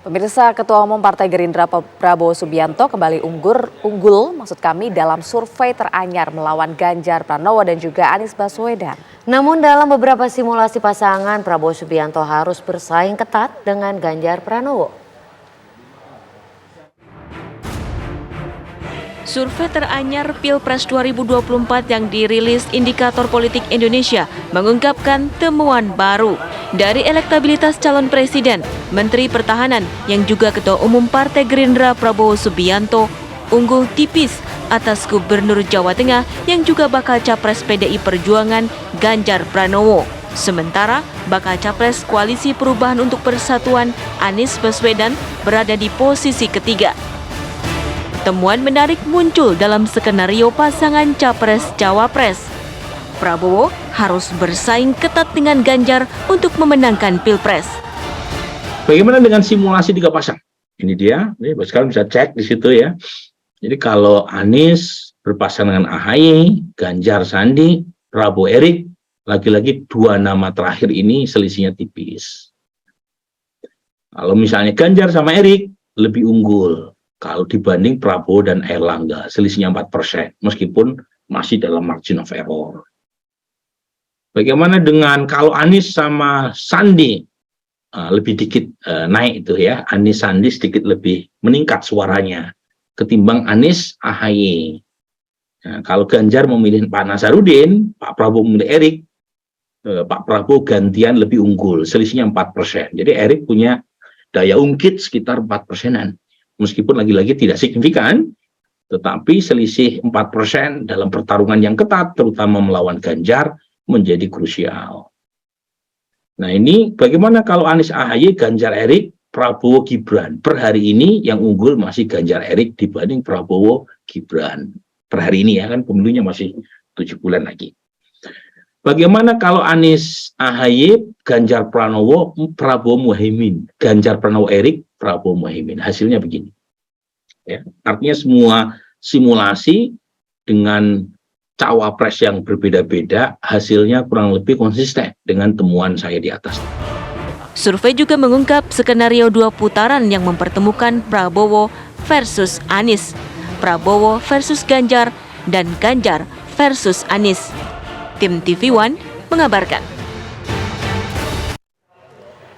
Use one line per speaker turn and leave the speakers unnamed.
Pemirsa, Ketua Umum Partai Gerindra Prabowo Subianto kembali unggul dalam survei teranyar melawan Ganjar Pranowo dan juga Anies Baswedan.
Namun dalam beberapa simulasi pasangan, Prabowo Subianto harus bersaing ketat dengan Ganjar Pranowo.
Survei teranyar Pilpres 2024 yang dirilis Indikator Politik Indonesia mengungkapkan temuan baru. Dari elektabilitas calon presiden, Menteri Pertahanan yang juga Ketua Umum Partai Gerindra Prabowo Subianto unggul tipis atas Gubernur Jawa Tengah yang juga bakal capres PDI Perjuangan Ganjar Pranowo. Sementara bakal capres Koalisi Perubahan untuk Persatuan Anies Baswedan berada di posisi ketiga. Temuan menarik muncul dalam skenario pasangan Capres-Cawapres. Prabowo harus bersaing ketat dengan Ganjar untuk memenangkan Pilpres.
Bagaimana dengan simulasi 3 pasang? Ini dia, sekarang bisa cek di situ ya. Jadi kalau Anies berpasangan dengan AHY, Ganjar Sandi, Prabowo Erik, lagi-lagi 2 nama terakhir ini selisihnya tipis. Kalau misalnya Ganjar sama Erik lebih unggul kalau dibanding Prabowo dan Erlangga, selisihnya 4%, meskipun masih dalam margin of error. Bagaimana dengan kalau Anies sama Sandi lebih dikit naik itu ya, Anies Sandi sedikit lebih meningkat suaranya ketimbang Anies AHY. Nah, kalau Ganjar memilih Pak Nazarudin, Pak Prabowo memilih Erik, Pak Prabowo gantian lebih unggul, selisihnya 4%. Jadi Erik punya daya ungkit sekitar 4%-an. Meskipun lagi-lagi tidak signifikan, tetapi selisih 4% dalam pertarungan yang ketat, terutama melawan Ganjar, menjadi krusial. Nah ini bagaimana kalau Anies AHY, Ganjar Erik, Prabowo Gibran. Per hari ini yang unggul masih Ganjar Erik dibanding Prabowo Gibran. Per hari ini ya kan pemilunya masih 7 bulan lagi. Bagaimana kalau Anies AHY, Ganjar Pranowo, Prabowo Muhaimin, Ganjar Pranowo Erik, Prabowo Muhaimin. Hasilnya begini. Ya, artinya semua simulasi dengan cawapres yang berbeda-beda, hasilnya kurang lebih konsisten dengan temuan saya di atas.
Survei juga mengungkap skenario 2 putaran yang mempertemukan Prabowo versus Anies, Prabowo versus Ganjar, dan Ganjar versus Anies. Tim TV One mengabarkan.